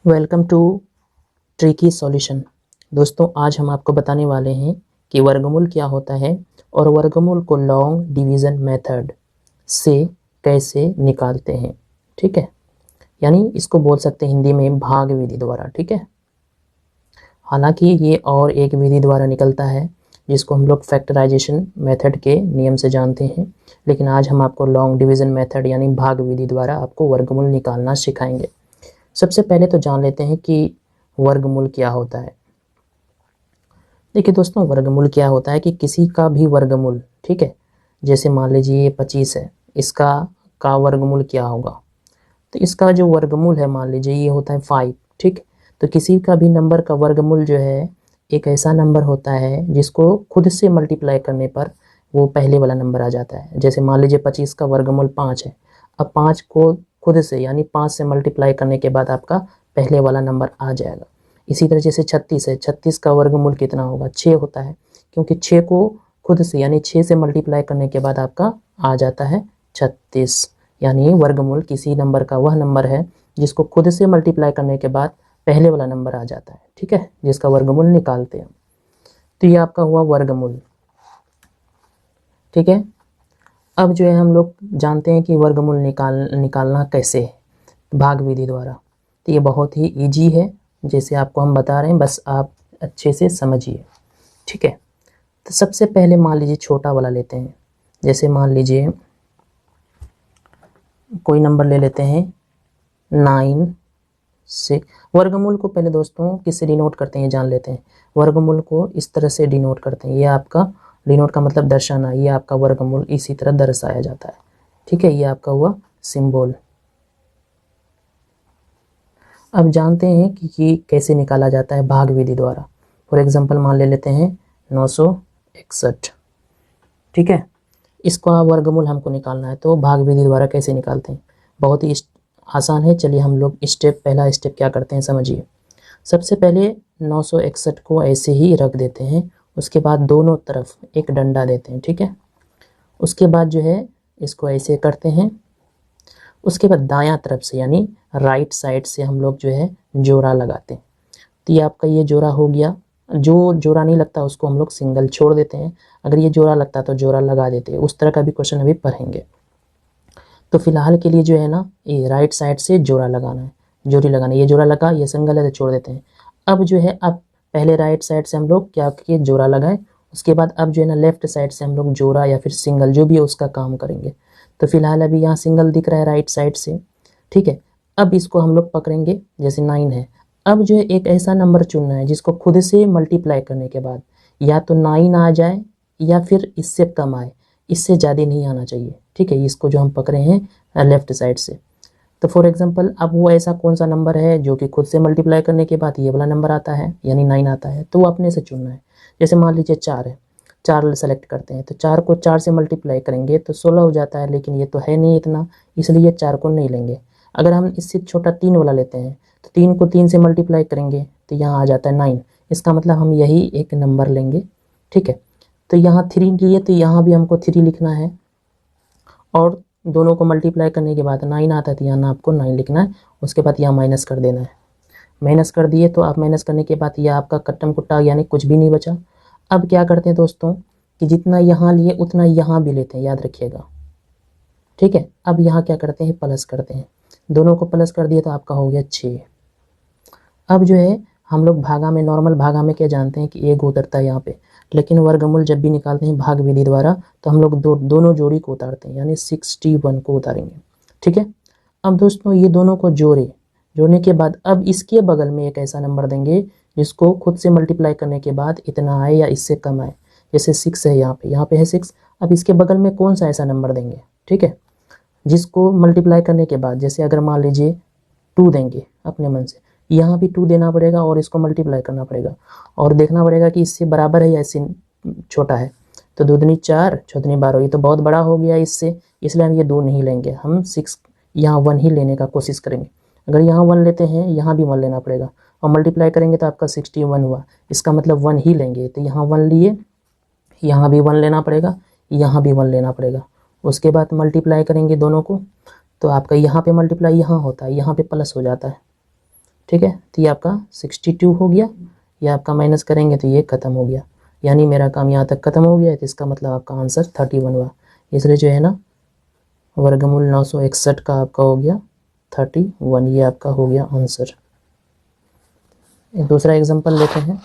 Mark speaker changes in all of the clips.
Speaker 1: Welcome to tricky solution. दोस्तों, आज हम आपको बताने वाले हैं कि वर्गमूल क्या होता है और वर्गमूल को लॉन्ग डिवीज़न मेथड से कैसे निकालते हैं। ठीक है, यानी इसको बोल सकते हैं हिंदी में भाग विधि द्वारा। ठीक है, हालांकि ये और एक विधि द्वारा निकलता है जिसको हम लोग फैक्टराइजेशन मेथड के नियम से जानते हैं, लेकिन आज हम आपको लॉन्ग डिवीज़न मेथड यानी भाग विधि द्वारा आपको वर्गमूल निकालना सिखाएंगे। सबसे पहले तो जान लेते हैं कि वर्गमूल क्या होता है। देखिए दोस्तों, वर्गमूल क्या होता है कि किसी का भी वर्गमूल, ठीक है, जैसे मान लीजिए ये 25 है, इसका का वर्गमूल क्या होगा, तो इसका जो वर्गमूल है मान लीजिए ये होता है 5। ठीक, तो किसी का भी नंबर का वर्गमूल जो है एक ऐसा नंबर होता है जिसको खुद से मल्टीप्लाई करने पर वो पहले वाला नंबर आ जाता है। जैसे मान लीजिए 25 का वर्गमूल 5 है, अब 5 को खुद से यानी 5 से मल्टीप्लाई करने के बाद आपका पहले वाला नंबर आ जाएगा। इसी तरह जैसे 36 है, 36 का वर्गमूल कितना होगा, 6 होता है, क्योंकि 6 को खुद से यानी 6 से मल्टीप्लाई करने के बाद आपका आ जाता है 36। यानी वर्गमूल किसी नंबर का वह नंबर है जिसको खुद से मल्टीप्लाई करने के बाद पहले वाला नंबर आ जाता है। ठीक है, जिसका वर्गमूल निकालते हैं। तो ये आपका हुआ वर्गमूल। ठीक है, अब जो है हम लोग जानते हैं कि वर्गमूल निकालना कैसे है, भाग विधि द्वारा। तो ये बहुत ही इजी है, जैसे आपको हम बता रहे हैं, बस आप अच्छे से समझिए। ठीक है, तो सबसे पहले मान लीजिए छोटा वाला लेते हैं। जैसे मान लीजिए कोई नंबर ले लेते हैं 9 से। वर्गमूल को पहले दोस्तों किससे डिनोट करते हैं ये जान लेते हैं। वर्गमूल को इस तरह से डिनोट करते हैं, ये आपका डिनोट का मतलब दर्शाना, ये आपका वर्गमूल इसी तरह दर्शाया जाता है। ठीक है, ये आपका हुआ सिंबल। अब जानते हैं कि ये कैसे निकाला जाता है भाग विधि द्वारा। फॉर एग्जांपल मान ले लेते हैं 961। ठीक है, इसका वर्गमूल हमको निकालना है, तो भाग विधि द्वारा कैसे निकालते हैं, बहुत ही आसान है। चलिए हम लोग पहला स्टेप क्या करते हैं समझिए। सबसे पहले 961 को ऐसे ही रख देते हैं, उसके बाद दोनों तरफ एक डंडा देते हैं। ठीक है, उसके बाद जो है इसको ऐसे करते हैं, उसके बाद दायां तरफ से यानी राइट साइड से हम लोग जो है जोड़ा लगाते हैं। तो ये आपका ये जोड़ा हो गया। जो जोड़ा नहीं लगता उसको हम लोग सिंगल छोड़ देते हैं, अगर ये जोड़ा लगता तो जोड़ा लगा देते हैं। उस तरह का भी क्वेश्चन अभी पढ़ेंगे। तो फिलहाल के लिए जो है ना, ये राइट साइड से जोड़ा लगाना है, जोड़ी लगाना है। ये जोड़ा लगा, ये सिंगल है तो छोड़ देते हैं। अब जो है अब पहले राइट साइड से हम लोग क्या किए, जोड़ा लगाए, उसके बाद अब जो है ना लेफ्ट साइड से हम लोग जोड़ा या फिर सिंगल जो भी है उसका काम करेंगे। तो फिलहाल अभी यहाँ सिंगल दिख रहा है राइट साइड से। ठीक है, अब इसको हम लोग पकड़ेंगे, जैसे 9 है। अब जो है एक ऐसा नंबर चुनना है जिसको खुद से मल्टीप्लाई करने के बाद या तो 9 आ जाए या फिर इससे कम आए, इससे ज़्यादा नहीं आना चाहिए। ठीक है, इसको जो हम पकड़े हैं लेफ्ट साइड से। तो फॉर एग्जांपल अब वो ऐसा कौन सा नंबर है जो कि खुद से मल्टीप्लाई करने के बाद ये वाला नंबर आता है यानी 9 आता है, तो वो अपने से चुनना है। जैसे मान लीजिए 4 है, 4 सेलेक्ट करते हैं, तो 4 को 4 से मल्टीप्लाई करेंगे तो 16 हो जाता है, लेकिन ये तो है नहीं इतना, इसलिए 4 को नहीं लेंगे। अगर हम इससे छोटा 3 वाला लेते हैं तो 3 को 3 से मल्टीप्लाई करेंगे तो यहाँ आ जाता है 9, इसका मतलब हम यही एक नंबर लेंगे। ठीक है, तो यहाँ 3 लिए तो यहाँ भी हमको 3 लिखना है, और दोनों को मल्टीप्लाई करने के बाद 9 आता है तो यहाँ आपको 9 लिखना है, उसके बाद यहाँ माइनस कर देना है। माइनस कर दिए तो आप माइनस करने के बाद यह आपका कट्टम कुट्टा यानी कुछ भी नहीं बचा। अब क्या करते हैं दोस्तों कि जितना यहाँ लिए उतना यहाँ भी लेते हैं, याद रखिएगा। ठीक है, अब यहाँ क्या करते हैं, प्लस करते हैं, दोनों को प्लस कर दिए तो आपका हो गया 6। अब जो है हम लोग भागा में, नॉर्मल भागा में क्या जानते हैं कि एक उतरता है यहाँ पे, लेकिन वर्गमूल जब भी निकालते हैं भाग विधि द्वारा तो हम लोग दोनों जोड़ी को उतारते हैं, यानी 61 को उतारेंगे। ठीक है, अब दोस्तों ये दोनों को जोड़ने के बाद अब इसके बगल में एक ऐसा नंबर देंगे जिसको खुद से मल्टीप्लाई करने के बाद इतना आए या इससे कम आए। जैसे 6 है, यहाँ पे है 6, अब इसके बगल में कौन सा ऐसा नंबर देंगे, ठीक है, जिसको मल्टीप्लाई करने के बाद, जैसे अगर मान लीजिए 2 देंगे अपने मन से, यहाँ भी 2 देना पड़ेगा और इसको मल्टीप्लाई करना पड़ेगा और देखना पड़ेगा कि इससे बराबर है या इससे छोटा है। तो 2 दूनी 4, 6 दूनी 12, ये तो बहुत बड़ा हो गया इससे, इसलिए हम ये 2 नहीं लेंगे, हम 6 यहाँ 1 ही लेने का कोशिश करेंगे। अगर यहाँ 1 लेते हैं यहाँ भी 1 लेना पड़ेगा, और मल्टीप्लाई करेंगे तो आपका 61 हुआ, इसका मतलब 1 ही लेंगे। तो यहाँ 1 लिए, यहाँ भी 1 लेना पड़ेगा, यहाँ भी 1 लेना पड़ेगा। उसके बाद मल्टीप्लाई करेंगे दोनों को, तो आपका यहाँ पे मल्टीप्लाई यहाँ होता है, यहाँ पे प्लस हो जाता है। ठीक है, तो ये आपका 62 हो गया। ये आपका माइनस करेंगे तो ये ख़त्म हो गया, यानी मेरा काम यहाँ तक ख़त्म हो गया है। तो इसका मतलब आपका आंसर 31 हुआ। इसलिए जो है ना वर्गमूल 961 का आपका हो गया 31, ये आपका हो गया आंसर। एक दूसरा एग्जांपल लेते हैं।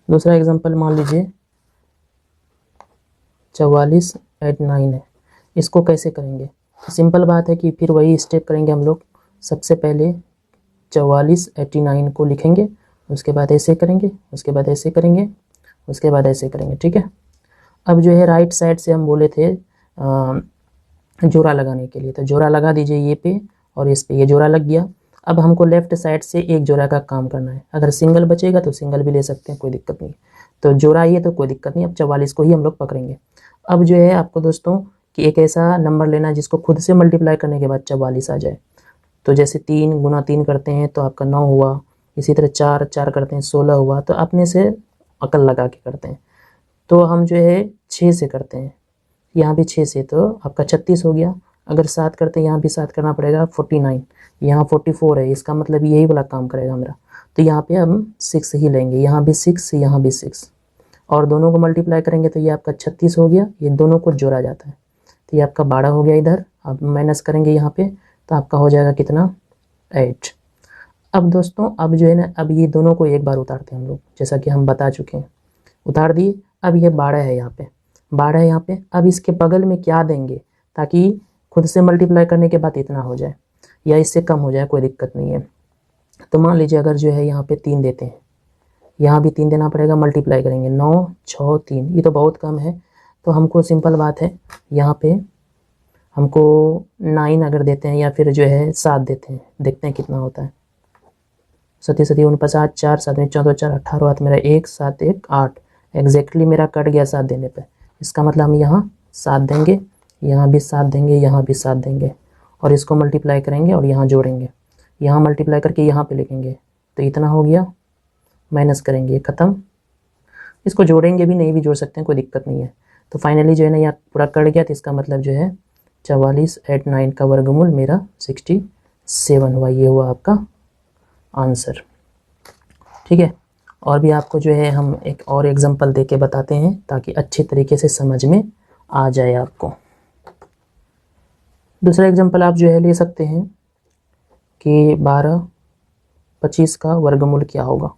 Speaker 1: दूसरा एग्जांपल मान लीजिए 44/9 है। इसको कैसे करेंगे? तो सिंपल बात है कि फिर वही स्टेप करेंगे हम लोग। सबसे पहले 44/9 को लिखेंगे, उसके बाद ऐसे करेंगे, उसके बाद ऐसे करेंगे, उसके बाद ऐसे करेंगे, ठीक है। अब जो है राइट साइड से हम बोले थे जोड़ा लगाने के लिए, तो जोड़ा लगा दीजिए ये पे और इस पे, ये जोड़ा लग गया। अब हमको लेफ्ट साइड से एक जोड़ा का काम करना है। अगर सिंगल बचेगा तो सिंगल भी ले सकते हैं, कोई दिक्कत नहीं। तो जोड़ा ये तो कोई दिक्कत नहीं, अब 44 को ही हम लोग पकड़ेंगे। अब जो है आपको दोस्तों कि एक ऐसा नंबर लेना है जिसको खुद से मल्टीप्लाई करने के बाद 44 आ जाए। तो जैसे 3 गुना 3 करते हैं तो आपका 9 हुआ, इसी तरह 4 4 करते हैं 16 हुआ। तो अपने से अकल लगा के करते हैं। तो हम जो है 6 से करते हैं, यहाँ भी 6 से, तो आपका 36 हो गया। अगर 7 करते हैं यहाँ भी 7 करना पड़ेगा 49, यहाँ 44 है, इसका मतलब यही वाला काम करेगा मेरा। तो यहाँ पे हम 6 ही लेंगे, यहाँ भी 6, यहाँ भी 6, और दोनों को मल्टीप्लाई करेंगे तो ये आपका 36 हो गया। ये दोनों को जोड़ा जाता है तो ये आपका 12 हो गया। इधर अब माइनस करेंगे यहाँ पे तो आपका हो जाएगा कितना 8। अब दोस्तों अब जो है ना, अब ये दोनों को एक बार उतारते हैं हम लोग, जैसा कि हम बता चुके हैं, उतार दिए। अब ये 12 है यहाँ पे, 12 है यहाँ पे। अब इसके बगल में क्या देंगे ताकि खुद से मल्टीप्लाई करने के बाद इतना हो जाए या इससे कम हो जाए, कोई दिक्कत नहीं है। तो मान लीजिए अगर जो है यहाँ पे 3 देते हैं, यहाँ भी 3 देना पड़ेगा, मल्टीप्लाई करेंगे 9 6 3, ये तो बहुत कम है। तो हमको सिंपल बात है, यहाँ पे हमको 9 अगर देते हैं या फिर जो है 7 देते हैं, देखते हैं कितना होता है। 7 7 49, 4 7 14 4 18 हाथ मेरा 1 7 1 8, एग्जैक्टली मेरा कट गया 7 देने पे। इसका मतलब हम यहाँ 7 देंगे, यहाँ भी 7 देंगे, यहाँ भी 7 देंगे, और इसको मल्टीप्लाई करेंगे और यहाँ जोड़ेंगे, यहाँ मल्टीप्लाई करके यहाँ पे लिखेंगे तो इतना हो गया, माइनस करेंगे, ख़त्म। इसको जोड़ेंगे भी, नहीं भी जोड़ सकते हैं, कोई दिक्कत नहीं है। तो फाइनली जो है ना यहाँ पूरा कट गया। तो इसका मतलब जो है 44/9 का वर्गमूल मेरा 67 हुआ। ये हुआ आपका आंसर, ठीक है। और भी आपको जो है हम एक और एग्जांपल दे के बताते हैं ताकि अच्छे तरीके से समझ में आ जाए आपको। दूसरा एग्जांपल आप जो है ले सकते हैं कि 12/25 का वर्गमूल क्या होगा।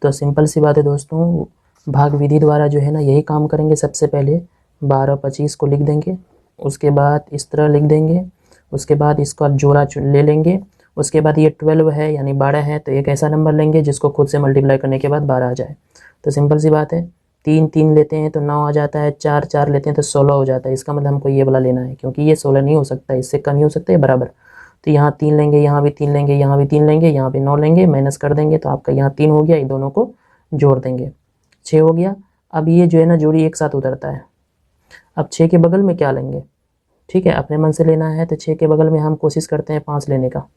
Speaker 1: तो सिंपल सी बात है दोस्तों, भाग विधि द्वारा जो है ना यही काम करेंगे। सबसे पहले 12/25 को लिख देंगे, उसके बाद इस तरह लिख देंगे, उसके बाद इसका जोड़ा ले लेंगे, उसके बाद ये 12 है यानी 12 है तो एक ऐसा नंबर लेंगे जिसको खुद से मल्टीप्लाई करने के बाद 12 आ जाए। तो सिंपल सी बात है, 3 3 लेते हैं तो 9 आ जाता है, 4 4 लेते हैं तो 16 हो जाता है। इसका मतलब हमको ये वाला लेना है, क्योंकि ये 16 नहीं हो सकता, इससे कम ही हो सकता है, बराबर। तो यहाँ 3 लेंगे, यहाँ भी 3 लेंगे, यहाँ भी 3 लेंगे, यहाँ पे 9 लेंगे, माइनस कर देंगे तो आपका यहाँ 3 हो गया। ये दोनों को जोड़ देंगे, 6 हो गया। अब ये जो है ना जोड़ी एक साथ उतरता है। अब 6 के बगल में क्या लेंगे, ठीक है, अपने मन से लेना है। तो 6 के बगल में हम कोशिश करते हैं 5 लेने का,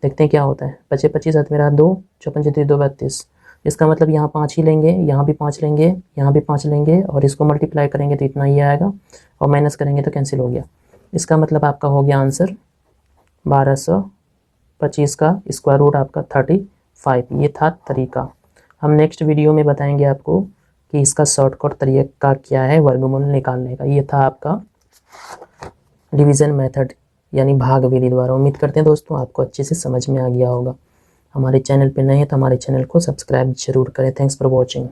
Speaker 1: देखते हैं क्या होता है। 25 25 हाथ मेरा 2, 54 34 2 32। इसका मतलब यहाँ 5 ही लेंगे, यहाँ भी 5 लेंगे, यहाँ भी 5 लेंगे, और इसको मल्टीप्लाई करेंगे तो इतना ही आएगा, और माइनस करेंगे तो कैंसिल हो गया। इसका मतलब आपका हो गया आंसर 1225 का स्क्वायर रूट आपका 35। ये था तरीका। हम नेक्स्ट वीडियो में बताएंगे आपको कि इसका शॉर्टकट तरीका क्या है वर्गमूल निकालने का। ये था आपका डिवीज़न मेथड यानी भाग विधि द्वारा। उम्मीद करते हैं दोस्तों आपको अच्छे से समझ में आ गया होगा। हमारे चैनल पे नए हैं तो हमारे चैनल को सब्सक्राइब जरूर करें। Thanks for watching.